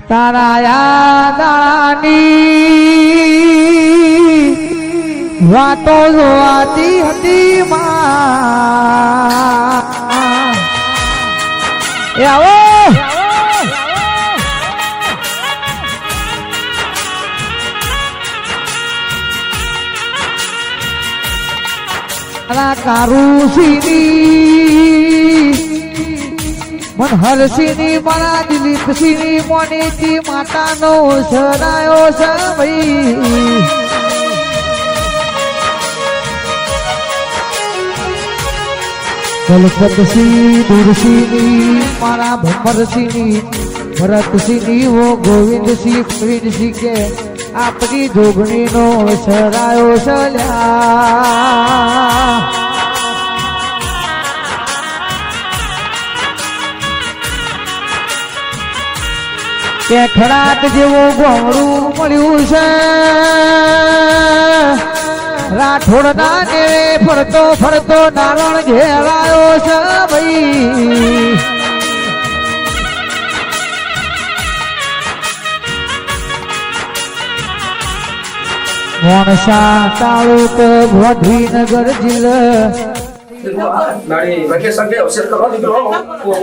તારા યાદાની વાતો જોવાતી હતી માં એ આવો કારુસિની મન હરસિની મારા દિલીપસિની મોનીથી માતાનો સરાયો છે ભાઈ દલપતસિંહ દુરસિંહ મારા ભમરસિંહ ભરતસિંહ વો ગોવિંદસિંહ પ્રવીણસિંહ કે આપણી જોગણીનો સરાયો સલ્યા કે ખડાટ જેવો ગોમડું મળ્યું છે રાઠોડ ના નેવે ફરતો ફરતો નારણ ઘેરાયો છે ભાઈ મોણસા તાલુક ગાંધીનગર જિલ્લા ગાડી વેકેશન કે અવસર કરવા દીકરો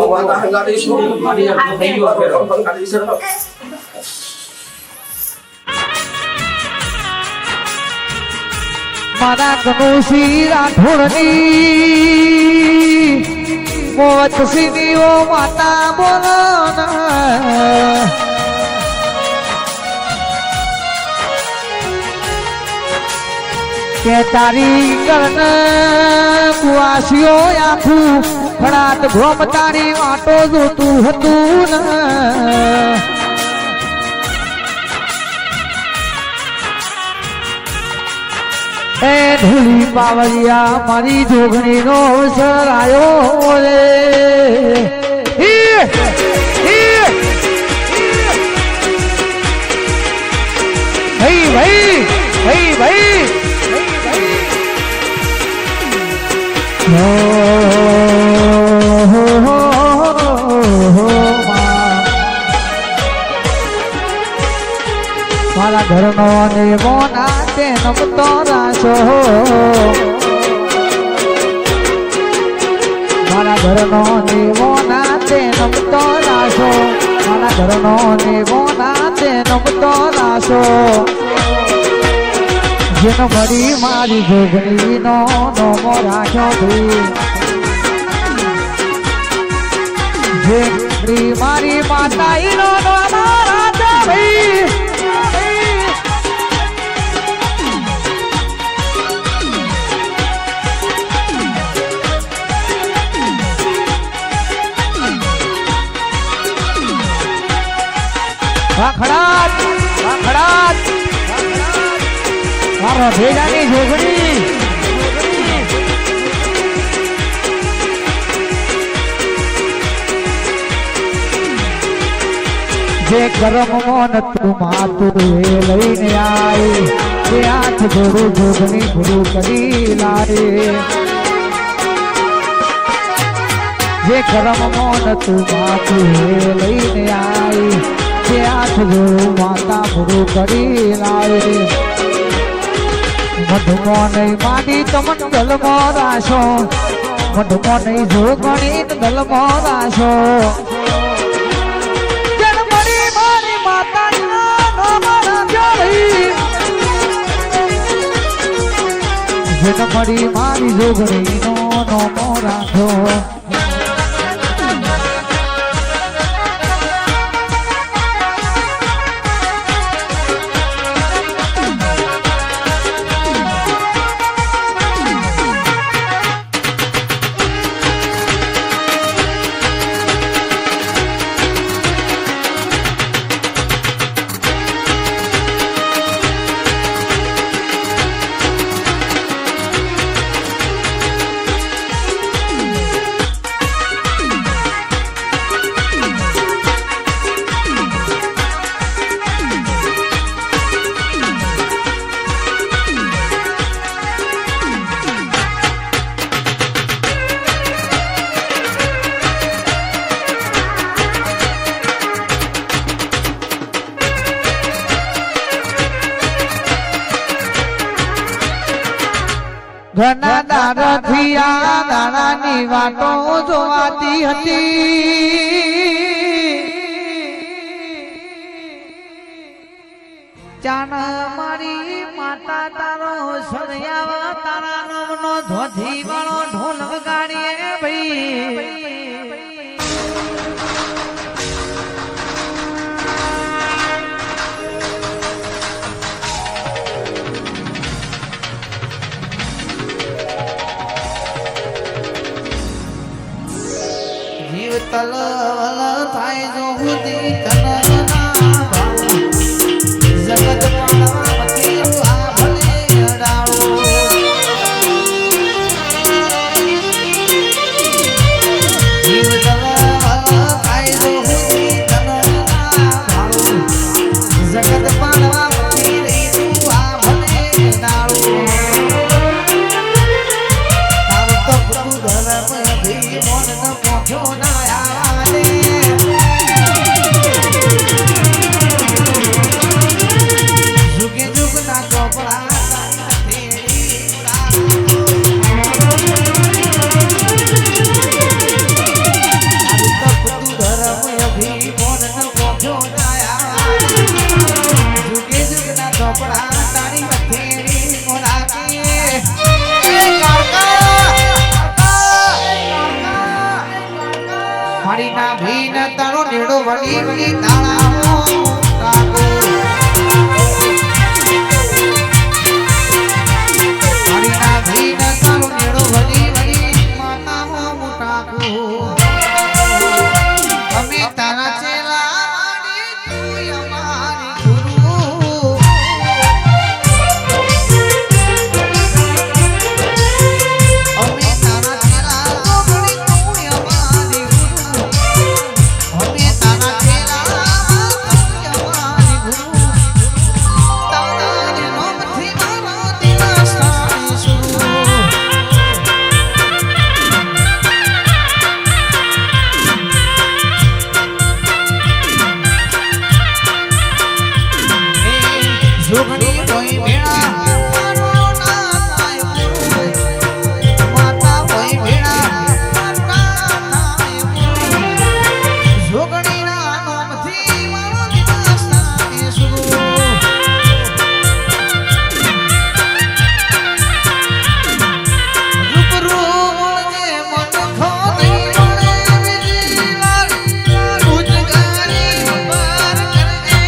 વાતા ગાડી શું ગાડી થઈ ગયો ફેર ગાડી સર મારા કનુસી રાઠોડની મોતસિની ઓ માતા બોલો કે તારી કર્ણ કુવાસીઓ આખું ખડાત ભ્રમ તારી વાટો જોતું હતું ને એ ધૂલી પાવલિયા મારી જોગણીનો સરાયો રે ભાઈ ભાઈ ભાઈ ભાઈ મારા ઘરનો ને મોના તે નમતો રાશો મારા ઘરનો ને મોના તે નમતો રાશો મારા ઘરનો ને મોના તે નમતો રાશો જેનો મરી મારી જોગણીનો નોમો રાખ્યો જે મારી માતાઈનો નોમો રાખ્યો ભાઈ વાખડાત વાખડાત મારો ભેજાની જોગણી જે કરમ મોન તું માતું એ લઈને આવી તે હાથ જોડું જોગણી ગુરુ કરી લારે જે કરમ મોન તું માતું એ લઈને આવી તે હાથ જોડું માતા ગુરુ કરી લારે મધુમો નહીં માડી તમન દલમો રાશો મધુમો નહીં જોગણી દલમો રાશો જન્મરી મારી માતા જન્મરી મારી જોગણી નો નોમો રાશો ઘણા દાડાથી આ દાડાની વાતો જોવાતી હતી જાના મારી માતા તારો સળિયાવા તારા નામનો ધોધી વાળો ઢોલ વગાડીએ ભાઈ તલ થાય જો હુદી તનના જગત પાળવા મતી આ ભલે અડાળો જીવ તલ થાય જો હુદી તનના જગત પાળવા મતી તું આ ભલે અડાળો તારો તો તું ધર્મ ભી મોન ન પોખ્યો ના મારી ના ભીન તારો નેડો વળી વળી તાળાઓ તાકો મારી ના ભીન તારો નેડો વળી વળી માતાઓ મુટાકો અમે તારા ચેલા વાડી તું અમારી ગુરુ અમે તારા ચેલા વાડી તું અમારી જોગણી કોઈ ભેળા મારો ના થાય માતા કોઈ ભેળા માતા થાય જોગણી ના નામથી મારો દિવસ થાય શુરુ રૂપરૂ મળજે મન ખોદી મળે બીજી વાર ઉજગારી પાર કરજે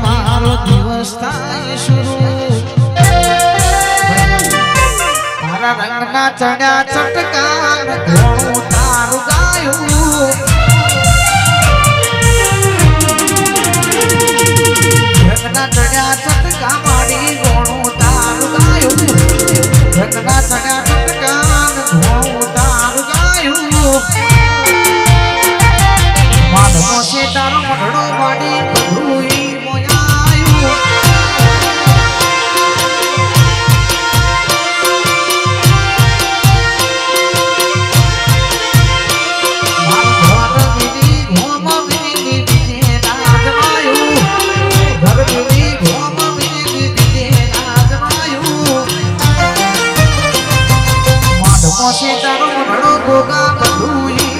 મારો દિવસ થાય શરૂ તારા રંગના ચડ્યા ચટકાન ઘણું તારું ગાયું રંગના ચડ્યા ચટકા માડી ઘણું તારું ગાયું રંગના ચડ્યા ચટકાન ઘણું તારું ગાયું માધવો છે તારો મઢડો માડી ભૂઈ તારો મઢડો ગોગા બધું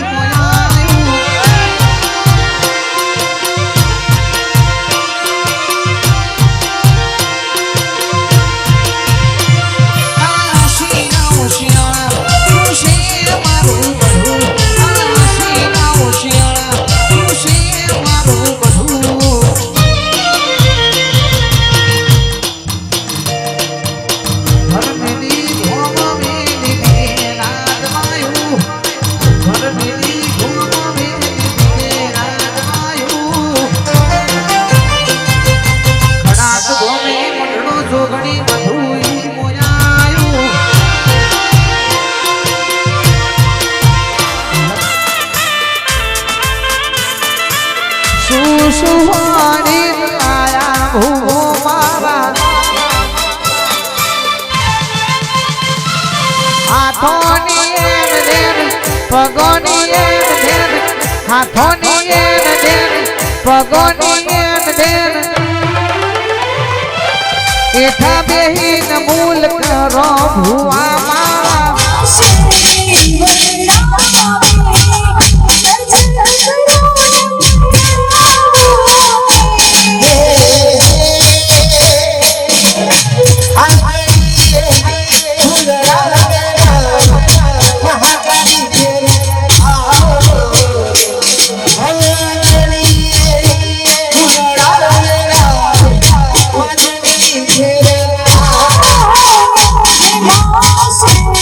સુવાણી આયા ભૂવો મારા હાથોની એમ દેન પગોની એમ દેન હાથોની એમ દેન પગોની એમ દેન એઠા બેહીન મૂલ કરો ભૂવા મારા Thank you.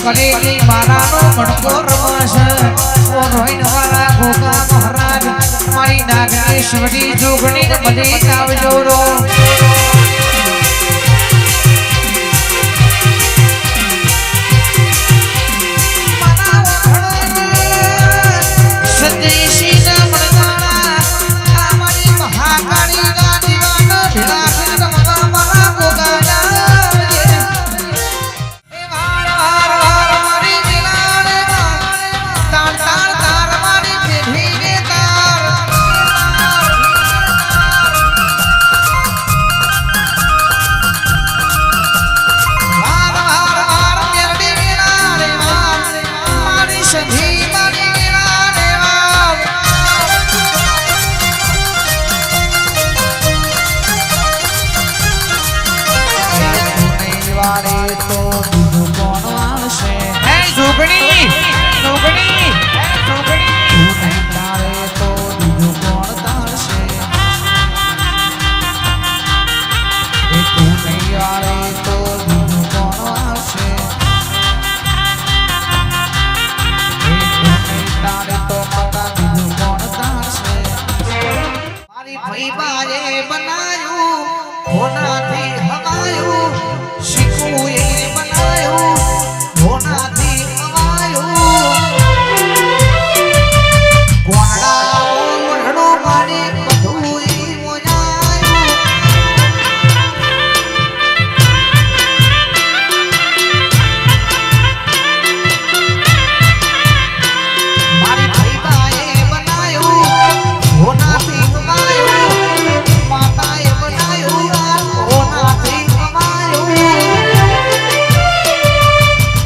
કરેલી મારાનો મણકો રમાશે ઓ રોઈન વાળા ગોગા મહારાજ મારી નાગેશ્વરી જોગણી ને બધી આવજો રો સંદેશી ના મણકાના અમારી મહાકાળી ના દીવાનો ભેળા ભેળા મારા ગોગા ફઈબાએ બનાયું હોનાથી હમાયું શીખુએ બનાયું હોનાથી હમાયું કોણાઓ મઢડો મારી બધુંય મોજાયું મારી ફઈબાએ બનાયું હોનાથી હમાયું માતાએ બનાયું હોનાથી હમાયું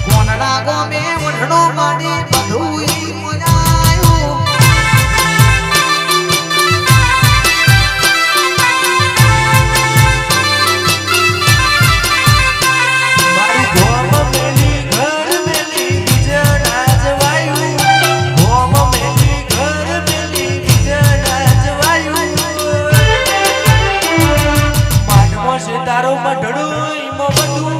કોનડા ગમે મઢડો મારી બધુંય મોજાયું તારો મઢડું ઈમો બધું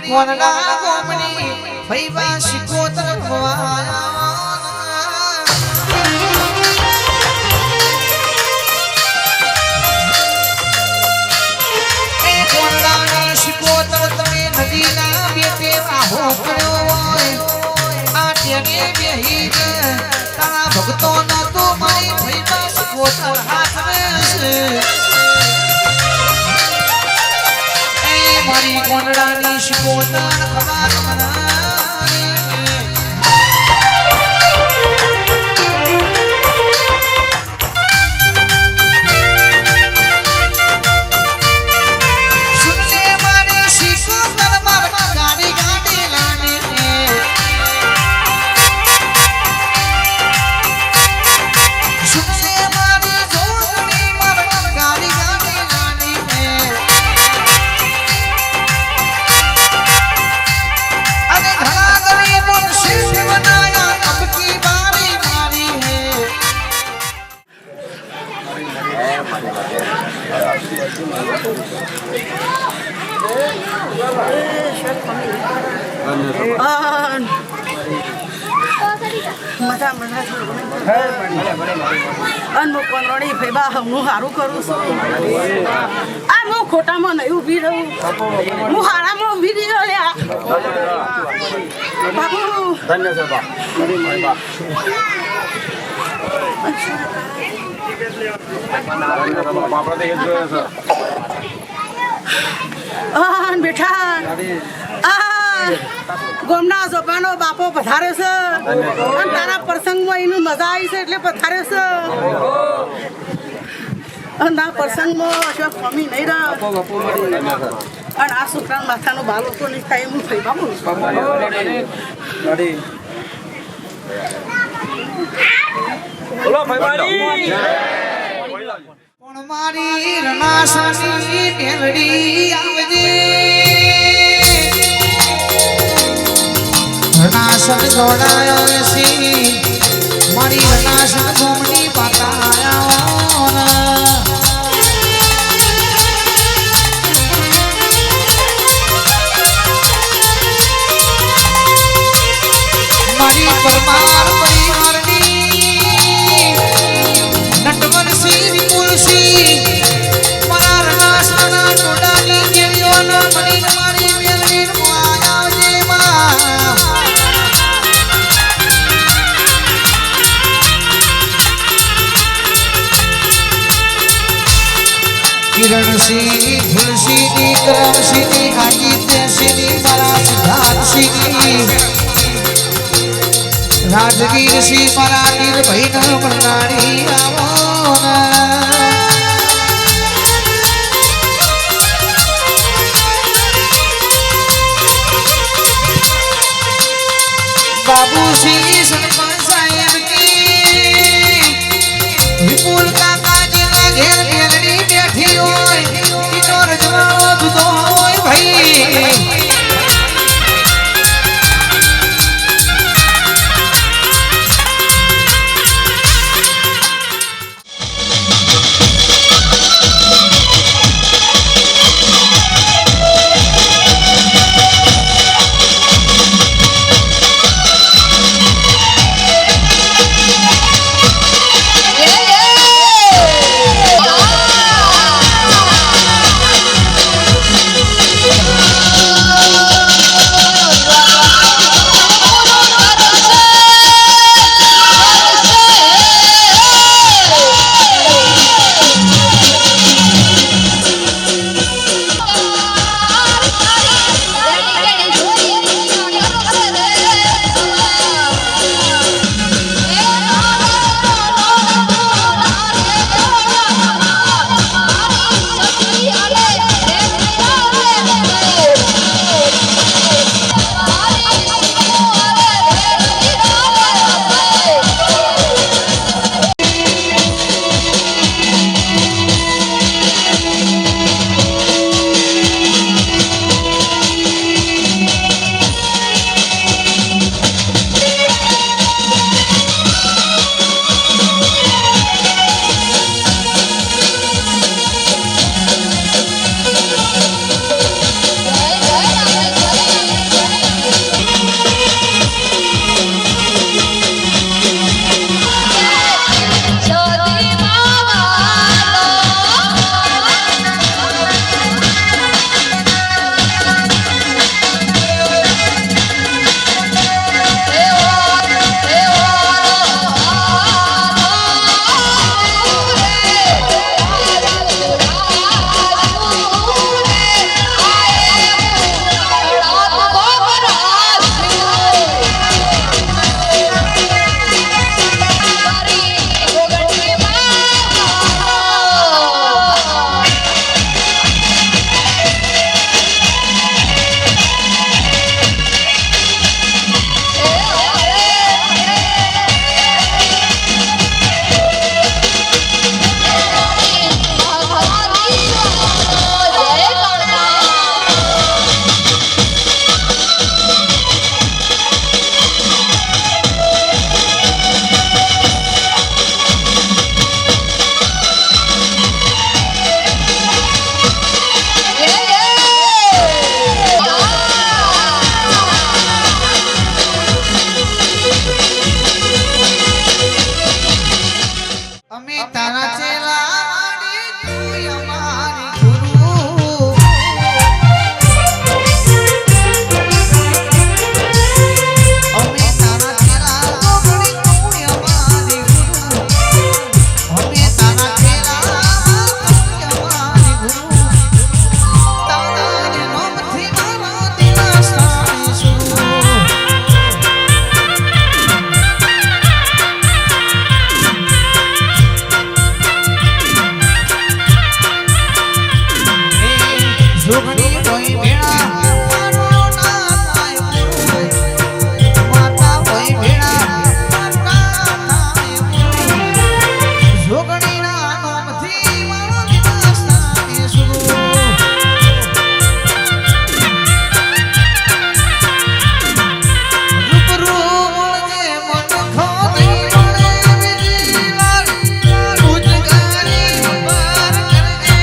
કોનડા ગોમની ફઈબા શિકોતર કોનડાની શિકોતર તમે નદીના બેટે આહો કર્યો હોય આ ટેને બેહીન તારા ભક્તો નો તો મારી ફઈબા શિકોતર હાથ છે મારી કોનડાની શિકોતર ખબર મનાવી સુનલે મારી શિકોતર માર ગાડી ગાડી લાને સુનલે મારી જોગણી માર ગાડી ગાડી લાને કોનરોડી ફેબા હું સારું કરું છું આ હું ખોટામાં નહીં ઊભી રહું હું હારામાં ઊભી રહ્યો લ્યા બાબુ બેઠા ગોમના સોપાનો બાપો પધાર્યો છે અને તારા પ્રસંગમાં એનું મજા આવી છે એટલે પધાર્યો છે અને આ પ્રસંગમાં અશોક મમ્મી નહીં રહ્યો અને આ છોકરાના માથાનો બાલ ઓછો નહીં થાય એમ થઈ બાબુ પણ મારી રનાસાની મેલડી આવજે રનાસન જોડાયો છે મારી રનાસન ગોમની પાતાયો મારી પરમાર પરિવારની નટવરસી વિપુલસી મારા રનાસના ટોડાની કેવીઓના મની મારી મેલડી મોઆવજે માં કિરણસિંહ તુલસીની કરમસિંહ આદિત્યસિંહ મારા સિદ્ધાર્થસિંહ રાજગીર સિંહ મારા નિર્ભય મનાડી આવો અમે તારા ચેલા વાળી તું અમારી ગુરુ અમે તારા ચેલા વાળી તું અમારી ગુરુ અમે તારા ચેલા વાળી અમારી ગુરુ તારા નામથી મારા દિલા સાઈ સુરુ જોગણી કોઈ ભેળા મારો ના થાય ગુરુ માતા કોઈ ભેળા માતા થાય ગુરુ જોગણીના નામથી મારો દિવસ થાય સુરુ રૂપરૂ જે મન ખોદી મળે બીજી વાર ઉજગારી પર કરજે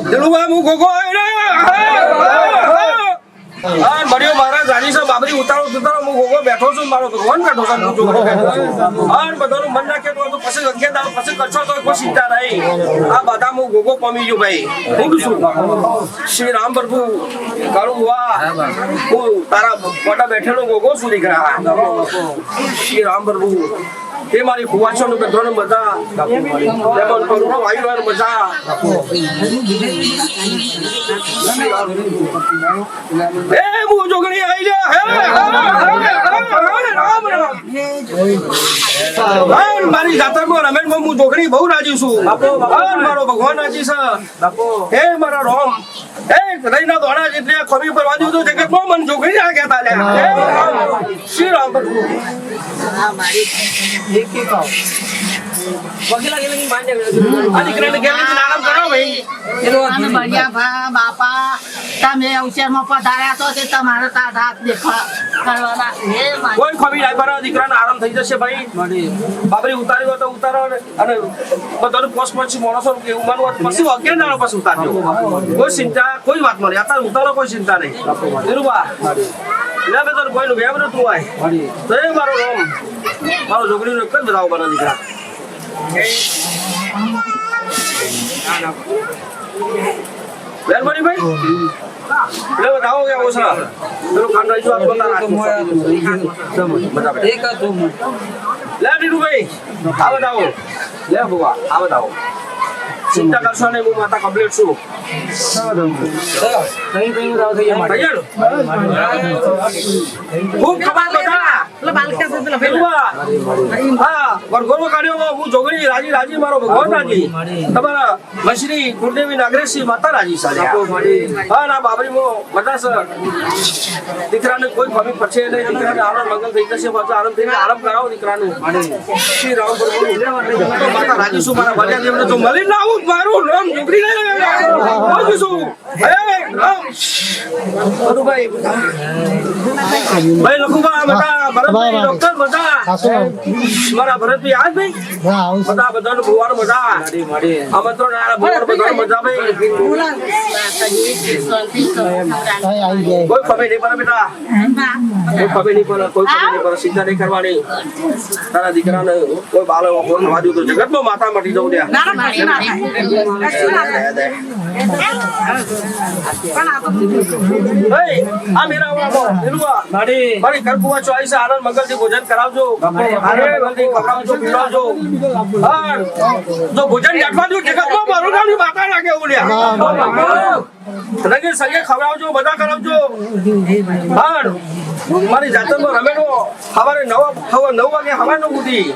દિલુભા હું ગોગો મળ્યો મારા જાની છે બાબરી ઉતારો હું ગોગો બેઠો છું મારો ભગવાન બેઠો છે બધાનું મન નાખે તો પછી અગિયાર પછી કરશો તો કોઈ ચિંતા નહીં આ બધા હું ગોગો પમી ગયો ભાઈ હું છું શ્રી રામ પ્રભુ કરું વાહ હું તારા મોટા બેઠેલો ગોગો છું દીકરા શ્રી રામ પ્રભુ એ મારી ફુવાછો નું બધાને મજા લેમન કરુણો વાયુ મજા એ હું જોગણી આઈ લે મારી જાતરમાં રમેન હું જોગણી બહુ રાજી છું મારો ભગવાન રાજી છે હે મારા રોમ એ રહીના દોડા જેટલી ખમી પર વાંચ્યું હતું જગતમાં મન જોગણી આ કહેતા લે શ્રી રામ પ્રભુ બાપા તમે અવસરમાં પધાર્યા છો તે તમારા હાથ દેખવા કરવાના કોઈ ખમી નહીં પર દીકરાને આરામ થઈ જશે ભાઈ બાબરી ઉતારી હોય તો ઉતારો અને બધાનું પોસ્ટ પછી માણસો એવું માનવું પછી અગિયાર દાડો પછી ઉતારજો કોઈ ચિંતા કોઈ વાત મળે અત્યારે ઉતારો કોઈ ચિંતા નહીં બા લે બે તને કોઈનું વેમ નતું હોય તો એ મારો રોમ મારો છોકરીનો એક જ બધાવો બના દીકરા મહેરબાની ભાઈ લે બતાવો કે ઓછા પેલું ખાંડ રાખ્યું આપ બતા રાખો લે દીધું ભાઈ આ બતાવો લે બુવા આ બતાવો ચિંતા કરશો નહીં હું માતા કમ્પ્લીટ છું ખૂબ ખબર બધા હું જોગણી રાજી રાજી મારો ભગવાન રાજી તમારા મશરી કુળદેવી નાગરેશી માતા રાજી હા ના બાબરી બધા સર દીકરાને કોઈ કમી પડશે નહીં દીકરાને આનંદ મંગલ થઈ જશે પાછો આનંદ થઈને આરામ કરાવો દીકરાનું શ્રી રામ પ્રભુ માતા રાજી છું મારા ભજ્યા દેવને તો મળી ના આવું મારું નામ જોગણી નહીં ભાઈ લખુબા બધા ભરતભાઈ ડોક્ટર બધા મારા ભરતભાઈ આજ ભાઈ બધા બધાનું ભુવાનું બધા આમંત્રણ આયા ભુવાનું બધાનું મજા ભાઈ કોઈ ખબર નહીં પડે બેટા કોઈ ખબર નહીં પડે કોઈ ખબર નહીં પડે ચિંતા નહીં કરવાની તારા દીકરાને કોઈ બાળક થવા દઉં તો જગતમાં માથા મટી જવું દે આ મેરા મારી કરકુવા ચોઈસ આનંદ મંગલથી ભોજન કરાવજો ખવડાવજો પીવડાવજો જો ભોજન જાટવા દો જગતમાં મારું નામ માતા લાગે એવું રંગે સંગે ખવડાવજો બધા કરાવજો મારી જાતરમાં રમેલો સવારે 9 વાગે હવાનો બુધી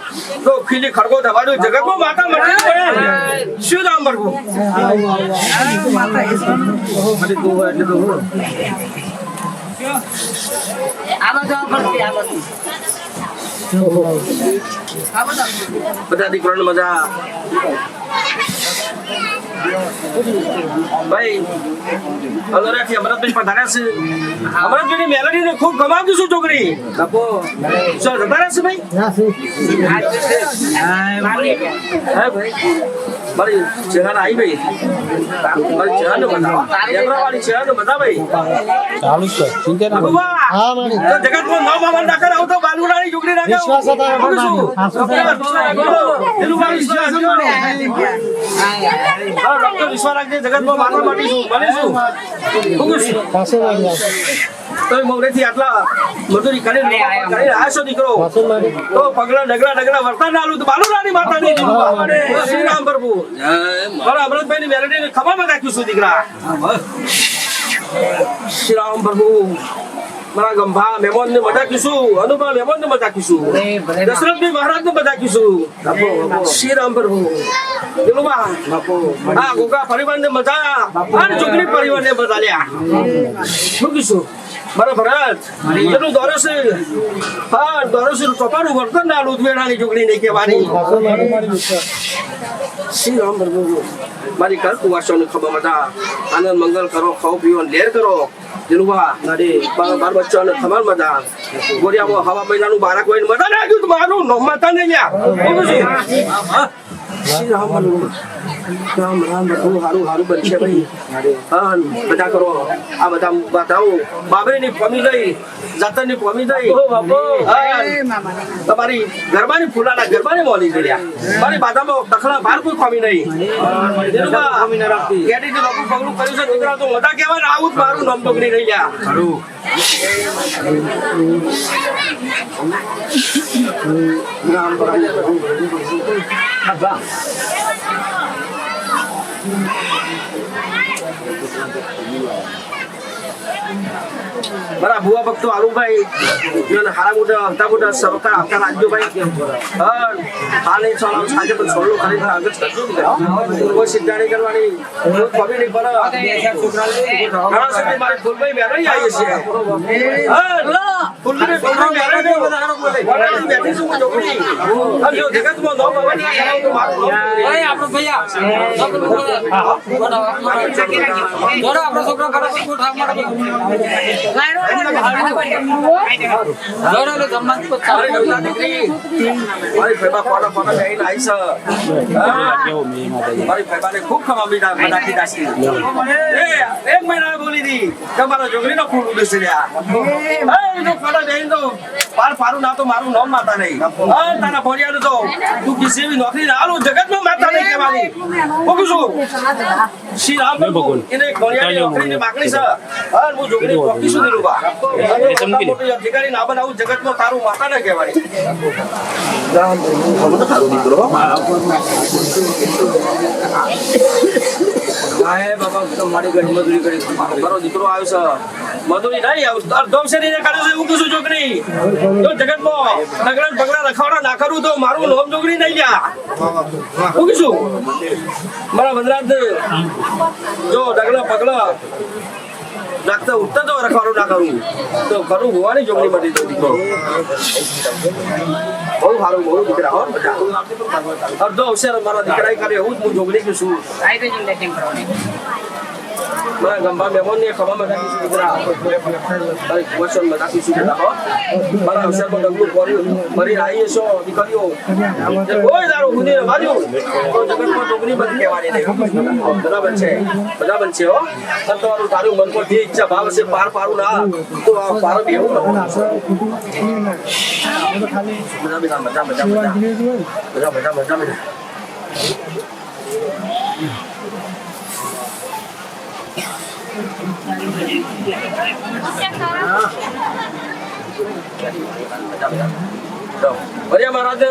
તો ખીલી ખડગો થવાનો જગતમાં માતા મટી પડે શું નામ ભરવું માતા બધા દીકરાને મજા ભાઈ અલરાથી અમરતભાઈ પધાર્યા છે અમરતભાઈની મેલડીને ખૂબ ગમાવ્યું છું છોકરી બાપો સર જતા રહેશે ભાઈ હા ભાઈ મારી ચહેરા આવી ભાઈ મારી ચહેરાને બધા લેબરાવાળી ચહેરાને બધા ભાઈ ચાલુ છે ચિંતા ના કરો. હા મારી તો જગતમાં નવ મામા નાખર આવતો બાલુડાની છોકરી નાખે વિશ્વાસ હતો એમાં મારી. વિશ્વાસ રાખજે જગતમાં માનવા માંડીશું બનીશું પાસે મારી આવ. તો મોરેથી આટલા મજૂરી કરીને આશો દીકરો પાસે મારી તો પગલા ડગલા વર્તા ના આલું તો બાલુરાની માતાની શ્રી રામ પ્રભુ મારા અમૃતભાઈની મેલડીને ખભામાં રાખ્યું છું દીકરા શ્રી રામ પ્રભુ મારા ગંભા મહેમાનને મજાકીશું અનુભવ મહેમાનને મજાકીશું દશરથભાઈ મહારાજને મજાકીશું શ્રી રામ પ્રભુ હા ગોગા પરિવારને મજાયા અને છોકરી પરિવારને મજાલ્યા શું કીશું મારા ભરત એટલું દોરો છે હા દોરો છે ચોપાનું વર્તન ના આલું વેડાની છોકરી નહીં કહેવાની પાસે મારી વિશ્વાસ. શ્રી રામ પ્રભુ મારી કર કુવાસોને ખબર મજા આનંદ મંગલ કરો ખાઓ પીવો લેર કરો જેલુવા બાર બચ્ચાને ખબર મજા ગોરિયામાં હવા મહિનાનું બાળક હોય મજા નાખ્યું મારું નો માતા ને લ્યા શ્રી રામ પ્રભુ રામ રામ પ્રભુ હારું હારું બનશે ભાઈ હા બધા કરો આ બધા બતાવો બાબરીની પમી ગઈ જાતરની પમી ગઈ તમારી ગરબાની ફૂલાના ગરબાની મોલી કર્યા મારી બાધામાં તખલા બાર કોઈ ખમી નહીં કેડીથી લોકો પગલું કર્યું છે દીકરા તો મજા કહેવાય ને આવું જ મારું નામ પકડી રહી ગયા મારા ભુવા ભક્તો આલુભાઈ હારા મોટા હપ્તા મોટા સરતા હપ્તા રાજ્યોભાઈ હાલે ચાલો સાંજે પણ છોડલો કરી આગળ કરજો કોઈ સિદ્ધા નહીં કરવાની કોઈ ખબર નહીં પડે ઘણા સમય મારે ફૂલભાઈ મેળવી આવીએ છીએ ફૂલભાઈ મેળવી બેઠી છું છોકરી જો જગતમાં નો ભવાની આપણો ભૈયા આપણો છોકરો કરો ખૂબ ખબર એક મહિના બોલી દી તમારા છોકરીનો ફૂલ ઉડે પાર પારું ના તો મારું નામ માતા નહીં તારા ભોરિયાનું તો તું કિસી બી નોકરી ના આલું જગતમાં માતા નહીં કહેવાની બોલું છું શ્રી રામ એને ભોરિયાની નોકરીની માગણી છે હું છોકરી પોકી શું દેલું મોટી અધિકારી ના બનાવું જગતમાં તારું માતા ના કહેવાની મારો દીકરો આવ્યો છે મજૂરી નહીં અડધો શરીરે કાઢ્યો છે એવું કશું છોકરી જો જગતમાં નગરા પગડા રખવાડા ના કરું તો મારું નામ છોકરી નહીં ગયા હું કીશું મારા વનરાજ જો ડગલા પગલા રાખતા ઉઠતા તો રખવાનું ના કરું તો કરું હોવાની છોકરી મળી તો દીકરો બહુ સારું બહુ દીકરા હો અડધો અવસર મારા દીકરા કરે એવું જ હું છોકરી કે છું મારા ગંભા મહેમાન ને ખબર મજાકીશું દીકરા ક્વેશ્ચન મજાકીશું દીકરા મારા અવસરમાં ડગલું ભરી આવીએ છો દીકરીઓ કોઈ દારૂ ખુદી રમાડ્યું તો જગતમાં છોકરી બંધ કહેવાની નહીં બરાબર છે હો તમારું તારું મન પર જે ઈચ્છા ભાવ હશે પાર પારું ના તો પાર બેવું મજા ભર્યા મહારાજ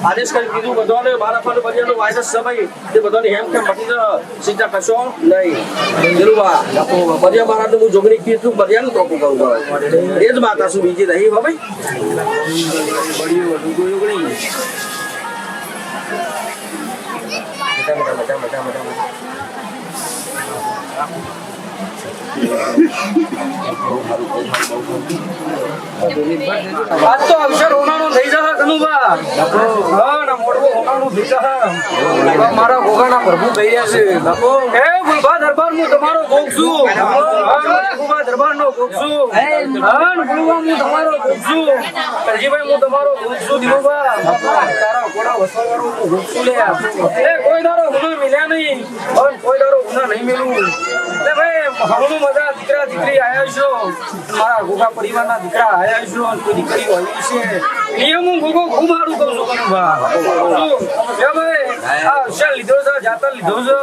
આદેશ કરી કીધું બધાને મારા પર ભર્યાનો વાયરસ સમય તે બધાને હેમ કેમ મટી સીધા કશો નહીં જરૂર ભર્યા મહારાજ હું જોગણી કીધું ભર્યાનું ટોપું કરું એ જ માતા શું બીજી નહીં ભાઈ આજ તો અવસર હોનાનો થઈ જશે કનુભા. હા ના મોડવો હોનાનો થઈ જશે. મારા ગોગાના પ્રભુ થઈ જશે. એ ગુલબા દરબાર હું તમારો ભોગ છું. હા ગુલબા દરબારનો ભોગ છું. હા ગુલબા હું તમારો ભોગ છું. કરજીભાઈ હું તમારો ભોગ છું. દીવોબા તારા ઘોડા વસવાળો હું ભોગ છું લે. એ કોઈ દારો ગુના મિલ્યા નહીં અને કોઈ દારો ગુના નહીં મેલું. એ ભાઈ હમણું મજા દીકરા દીકરી આયા છો. મારા ગોગા પરિવારના દીકરા આયા છો અને કોઈ દીકરી હોય છે. નિયમ હું ગોગો ખૂબ સારું કહું છું કનુભા. એ ભાઈ આ અવસર લીધો છે જાતર લીધો છે.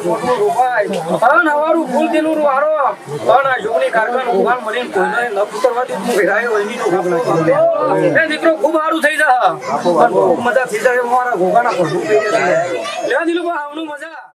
મોટું રોપાય અને હવારું ફૂલ તેનું વારો અને આ જોગની કારખાન ઉભાન મળીને કોઈને ન પુતરવાથી હું ઘેરાયો એની તો ભોગ નાખી. એ દીકરો ખૂબ સારું થઈ જાય પણ ખૂબ મજા થઈ જાય. મારા ગોગાના પ્રભુ થઈ જશે. લે દિલુભા આવનું મજા.